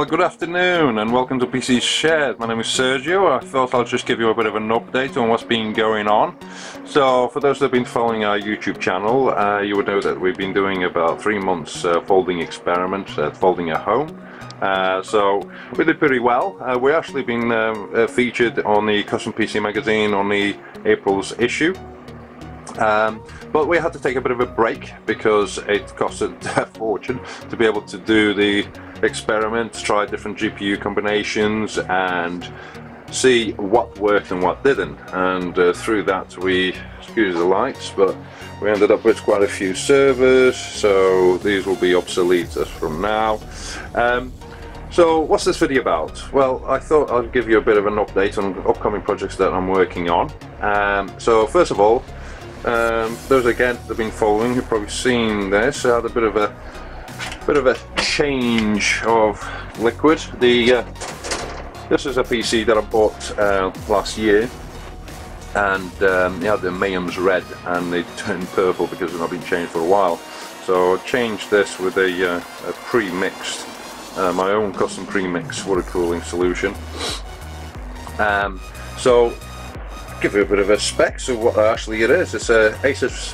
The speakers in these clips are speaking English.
Well, good afternoon and welcome to PC Shared. My name is Sergio. I thought I'll just give you a bit of an update on what's been going on. So, for those that have been following our YouTube channel, you would know that we've been doing about 3 months folding experiment at Folding at Home. So, we did pretty well. We've actually been featured on the Custom PC magazine on the April's issue. But we had to take a bit of a break because it costed a fortune to be able to do the experiment, try different GPU combinations and see what worked and what didn't, and through that we, excuse the lights, but we ended up with quite a few servers, so these will be obsolete as from now. So what's this video about? Well, I thought I'd give you a bit of an update on upcoming projects that I'm working on. So first of all, those again that have been following, you've probably seen this. I had a bit of a change of liquid. This is a PC that I bought last year, and it had the Mayhem's red, and they turned purple because they've not been changed for a while. So I changed this with a pre-mixed, my own custom pre-mixed water cooling solution. So give you a bit of a specs of what actually it is. It's a Asus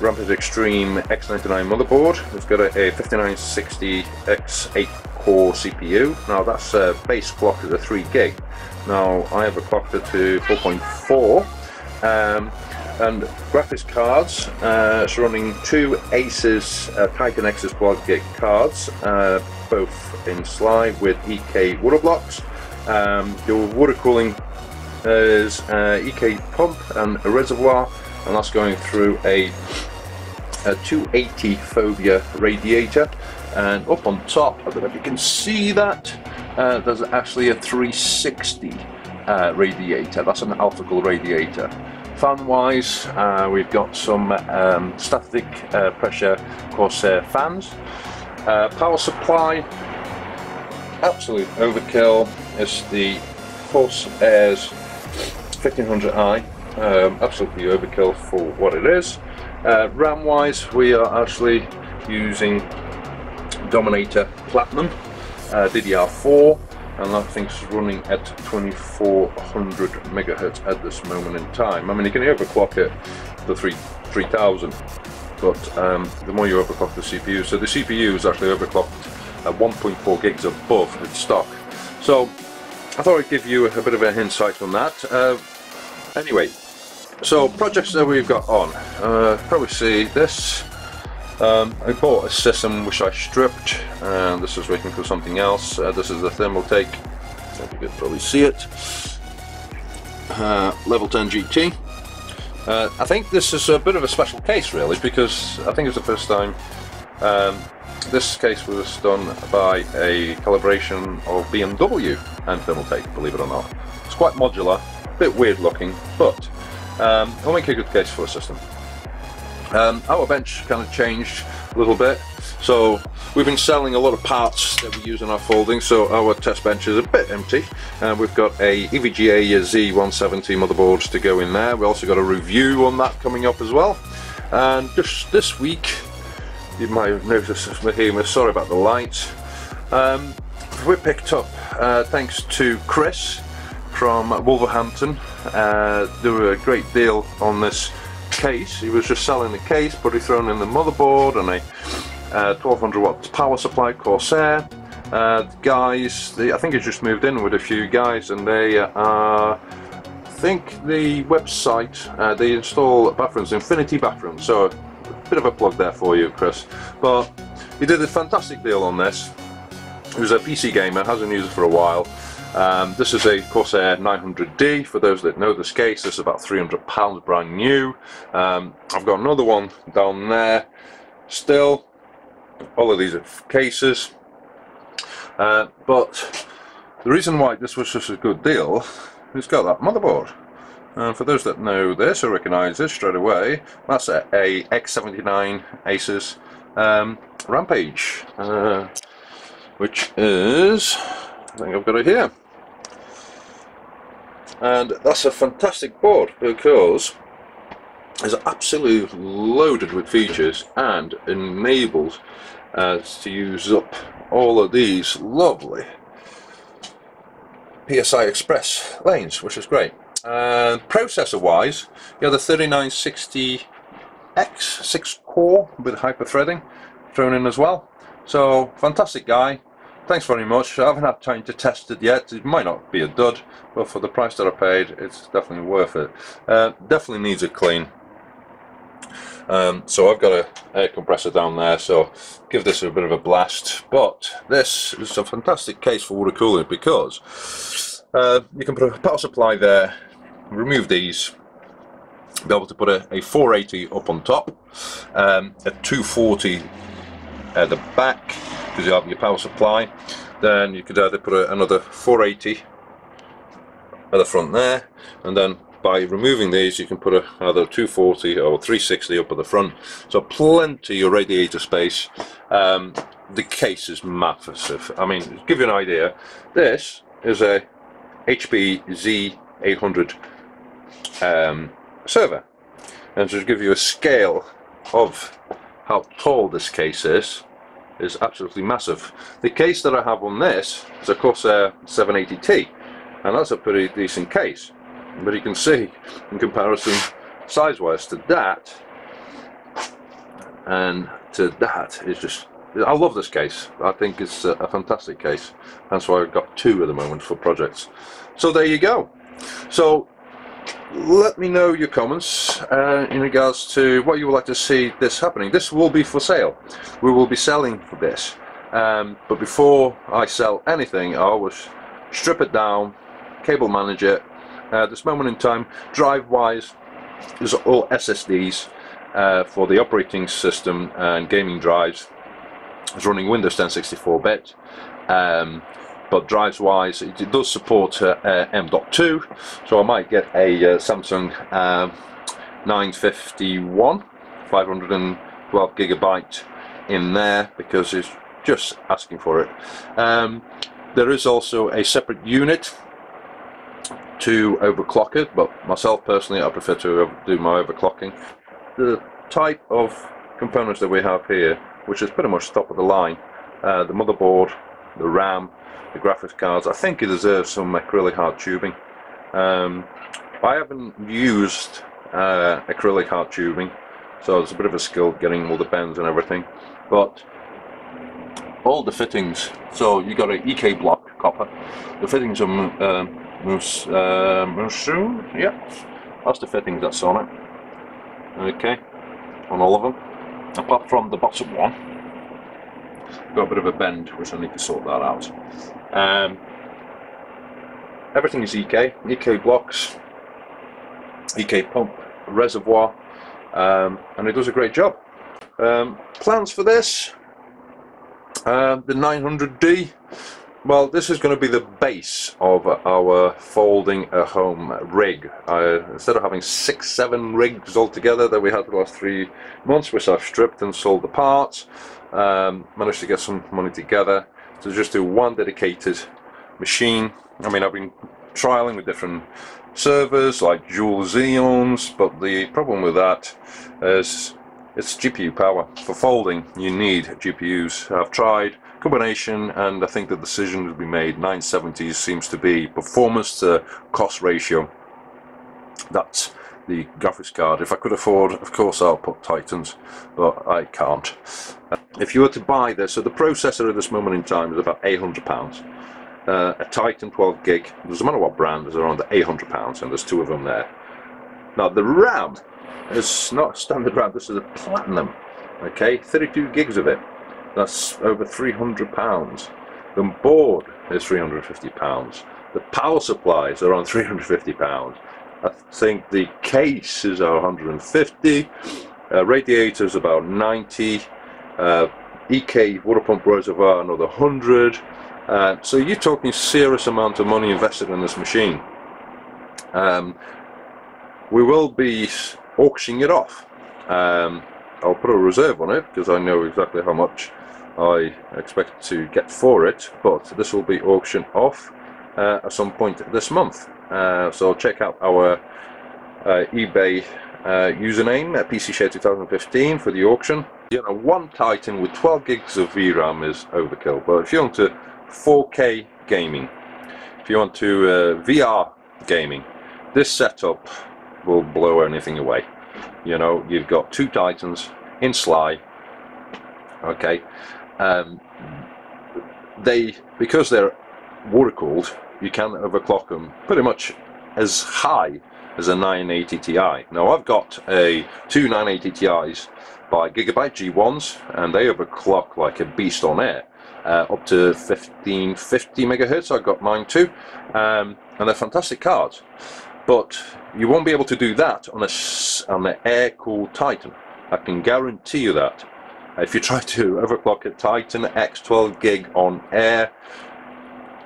Rampage Extreme X99 motherboard. It's got a 5960 X8 core CPU. Now that's base clock is a 3 gig. Now I have a clock to 4.4, and graphics cards. It's running 2 Asus Titan Nexus quad gig cards, both in slide with EK water blocks. Your water cooling is EK pump and a reservoir, and that's going through a 280 Phobia radiator, and up on top, I don't know if you can see that, there's actually a 360 radiator. That's an Alphacool radiator. Fan wise, we've got some static pressure Corsair fans. Power supply, absolute overkill. It's the Corsairs 1500i, absolutely overkill for what it is. RAM wise, we are actually using Dominator Platinum DDR4, and that thing's running at 2400 megahertz at this moment in time. I mean, you can overclock it to 3000, but the more you overclock the CPU, so the CPU is actually overclocked at 1.4 gigs above its stock. So I thought I'd give you a bit of an insight on that. Anyway, so projects that we've got on, probably see this. I bought a system which I stripped, and this is working for something else. This is the Thermaltake, if you can probably see it, Level 10 GT. I think this is a bit of a special case really, because I think it's the first time this case was done by a collaboration of BMW and Thermaltake, believe it or not. It's quite modular, a bit weird looking, but it'll make a good case for a system. Our bench kind of changed a little bit, so we've been selling a lot of parts that we use in our folding, so our test bench is a bit empty. We've got a EVGA Z170 motherboard to go in there. We also got a review on that coming up as well. And just this week, you might have noticed here, sorry about the lights, we picked up, thanks to Chris from Wolverhampton, do a great deal on this case. He was just selling the case, but he thrown in the motherboard and a 1200 watt power supply Corsair. Guys, I think he's just moved in with a few guys, and they are, I think the website, they install bathrooms, Infinity Bathrooms, so a bit of a plug there for you, Chris. But he did a fantastic deal on this. He was a PC gamer, hasn't used it for a while. This is a Corsair 900D. For those that know this case, this is about £300 brand new. I've got another one down there still. All of these are cases. But the reason why this was such a good deal, it's got that motherboard. For those that know this or recognise this straight away, that's a X79 Asus Rampage, which is, I think I've got it here. And that's a fantastic board because it's absolutely loaded with features and enables to use up all of these lovely PSI Express lanes, which is great. Processor wise, you have the 3960X 6-core with hyper-threading thrown in as well. So fantastic guy. Thanks very much. I haven't had time to test it yet. It might not be a dud, but for the price that I paid, it's definitely worth it. Definitely needs a clean. So I've got an air compressor down there, so give this a bit of a blast. But this is a fantastic case for water cooling because you can put a power supply there, remove these, be able to put a 480 up on top, a 240 at the back, because you have your power supply. Then you could either put another 480 at the front there, and then by removing these you can put either 240 or 360 up at the front, so plenty of radiator space. The case is massive. I mean, to give you an idea, this is a HP Z800 server, and to give you a scale of how tall this case is absolutely massive. The case that I have on this is a Corsair 780T, and that's a pretty decent case, but you can see in comparison size wise to that and to that, is just, I love this case. I think it's a fantastic case. That's why I've got two at the moment for projects. So there you go. So let me know your comments in regards to what you would like to see this happening. This will be for sale. We will be selling for this. But before I sell anything, I always strip it down, cable manage it. At this moment in time, drive wise, is all SSDs for the operating system and gaming drives. It's running Windows 10 64-bit. But drives wise, it does support M.2, so I might get a Samsung 951 512 gigabyte in there, because it's just asking for it. There is also a separate unit to overclock it, but myself personally, I prefer to do my overclocking. The type of components that we have here, which is pretty much top of the line, the motherboard, the RAM, the graphics cards, I think it deserves some acrylic hard tubing. I haven't used acrylic hard tubing, so it's a bit of a skill getting all the bends and everything, but all the fittings, so you got an EK block copper, the fittings are Mushroom, yeah, that's the fittings that's on it, okay, on all of them, apart from the bottom one. Got a bit of a bend, which I need to sort that out. Everything is EK blocks, EK pump, reservoir, and it does a great job. Plans for this, the 900D, well, this is going to be the base of our folding a home rig. Instead of having 6-7 rigs altogether that we had the last 3 months, which I've stripped and sold the parts, managed to get some money together to just do one dedicated machine. I mean, I've been trialing with different servers like Joule Xeons, but the problem with that is it's GPU power. For folding, you need GPUs. I've tried combination, and I think the decision will be made. 970 seems to be performance to cost ratio. That's the graphics card. If I could afford, of course I'll put Titans, but I can't. If you were to buy this, so the processor at this moment in time is about £800. A Titan 12 gig, doesn't matter what brand, is around £800, and there's two of them there. Now the RAM is not standard RAM, this is a Platinum, okay, 32 gigs of it, that's over £300. The board is £350. The power supply is around £350. I think the case is 150, radiators about 90, EK water pump reservoir another 100. So you're talking serious amount of money invested in this machine. We will be auctioning it off. I'll put a reserve on it because I know exactly how much I expect to get for it, but this will be auctioned off at some point this month. So check out our eBay username at PCShare 2015 for the auction. You know, one Titan with 12 gigs of VRAM is overkill, but if you want to 4K gaming, if you want to VR gaming, this setup will blow anything away. You know, you've got two Titans in Sly, okay, because they're water cooled, you can overclock them pretty much as high as a 980 Ti. Now I've got two 980 Ti's by Gigabyte G1s, and they overclock like a beast on air, up to 1550 megahertz. I got mine too, and they're fantastic cards. But you won't be able to do that on an air-cooled Titan. I can guarantee you that. If you try to overclock a Titan X 12 gig on air,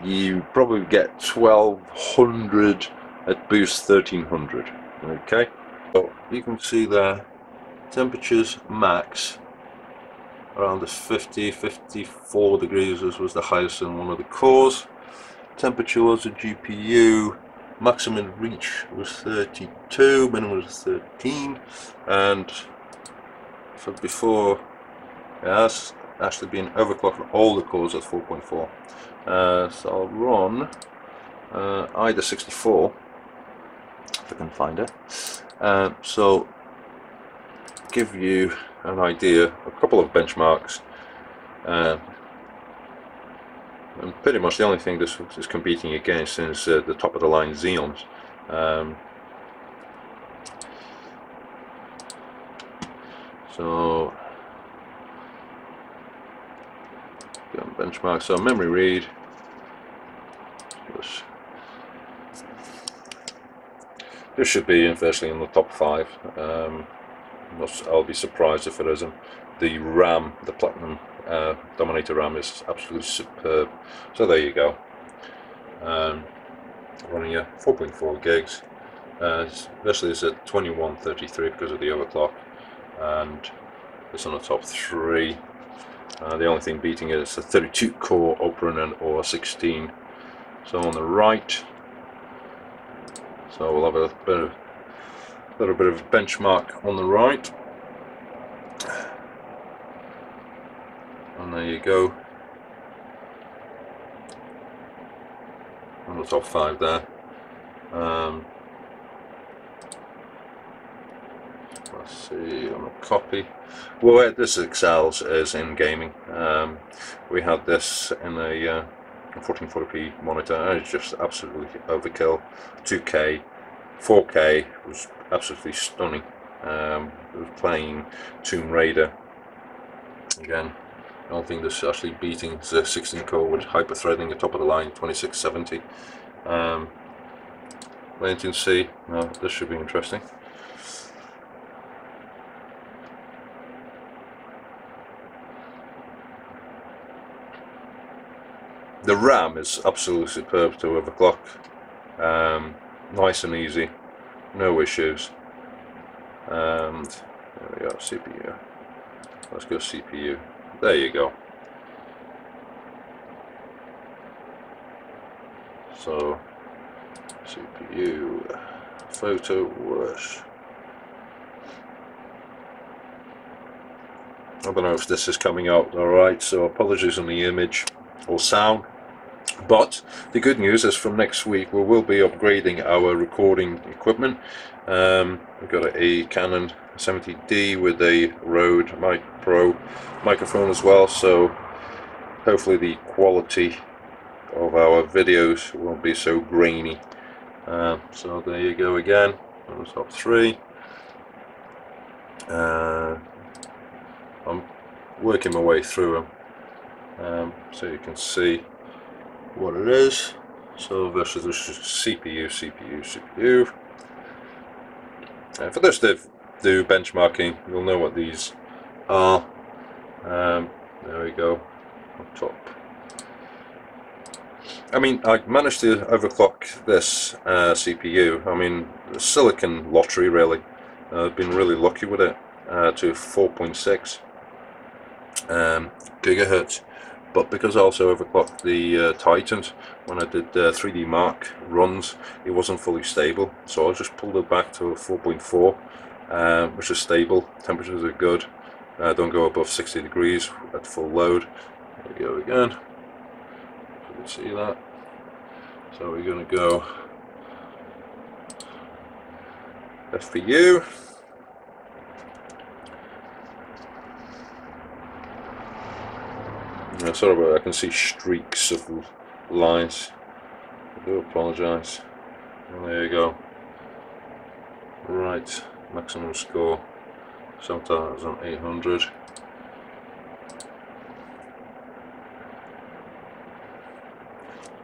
you probably get 1200 at boost 1300. Okay, so you can see there, temperatures max around the 54 degrees. This was the highest in one of the cores. Temperature was a GPU. Maximum reach was 32, minimum was 13, and for before, it has actually been overclocked on all the cores at 4.4. So I'll run either 64, if I can find it. So give you an idea, a couple of benchmarks, and pretty much the only thing this is competing against is the top of the line Xeons. So benchmark, so memory read, this should be inversely in the top 5. I'll be surprised if it isn't. The RAM, the Platinum Dominator RAM, is absolutely superb. So there you go. Running a 4.4 gigs. This is at 2133 because of the overclock, and it's on the top 3. The only thing beating it is the 32 core Opera and Aura 16. So on the right, so we'll have a little bit of benchmark on the right, and there you go, on the top 5 there. Let's see on a copy. Well, where this excels is in gaming. We had this in a 1440p monitor, and it's just absolutely overkill. 2K, 4K was absolutely stunning. It was playing Tomb Raider. Again, the only thing that's actually beating is the 16 core with hyper-threading, the top of the line 2670. Latency, no, this should be interesting. The RAM is absolutely superb to overclock. Nice and easy, no issues. And there we go, CPU. Let's go CPU. There you go. So CPU photo worse. I don't know if this is coming out alright, so apologies on the image or sound. But the good news is from next week we will be upgrading our recording equipment. We've got a Canon 70D with a Rode Pro microphone as well, so hopefully the quality of our videos won't be so grainy. So there you go again, on the top 3. I'm working my way through them, so you can see what it is. So this is CPU. For those that do benchmarking, you'll know what these are. There we go, on top. I mean, I managed to overclock this CPU. I mean, the silicon lottery really. I've been really lucky with it, to 4.6 gigahertz. But because I also overclocked the Titans when I did 3D Mark runs, it wasn't fully stable, so I just pulled it back to 4.4, which is stable. Temperatures are good. Don't go above 60 degrees at full load. There we go again. You can see that. So we're going to go F for you. Sorry about that, I can see streaks of lines. I do apologise. And there you go. Right, maximum score 7,800. So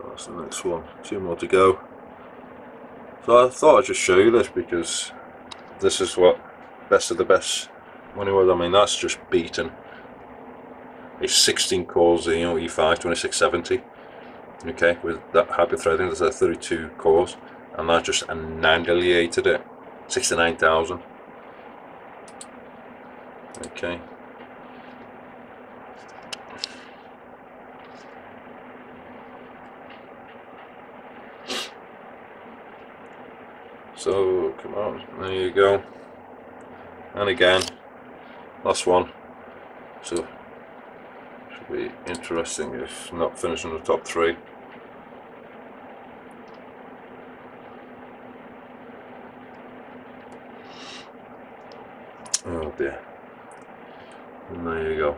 that's the next one. 2 more to go. So I thought I'd just show you this because this is what best of the best money was. I mean, that's just beaten a 16 core Xeon E5 2670. Okay, with that hyper threading, there's a 32 cores, and that just annihilated it. 69,000. Okay. So come on, there you go. And again, last one. So should be interesting if not finishing the top 3. Oh dear. And there you go.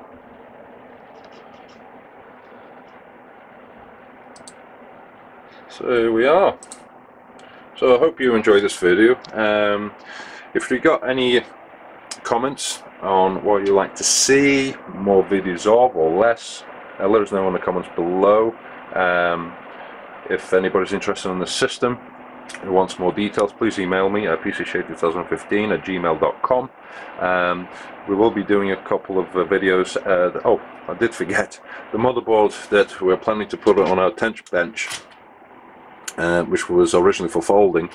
So here we are. So I hope you enjoyed this video. If you got any comments on what you like to see more videos of or less, let us know in the comments below. If anybody's interested in the system who wants more details, please email me at pcshape2015@gmail.com. We will be doing a couple of videos. Oh, I did forget, the motherboard that we're planning to put on our tent bench, which was originally for folding,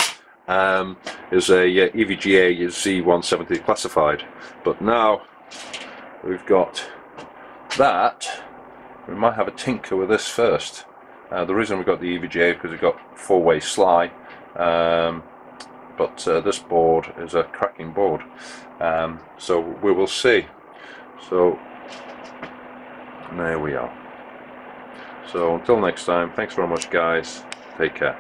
is a EVGA Z170 classified, but now we've got that. We might have a tinker with this first. The reason we got the EVGA is because we've got 4-way SLI, but this board is a cracking board, so we will see. So there we are. So until next time, thanks very much guys, take care.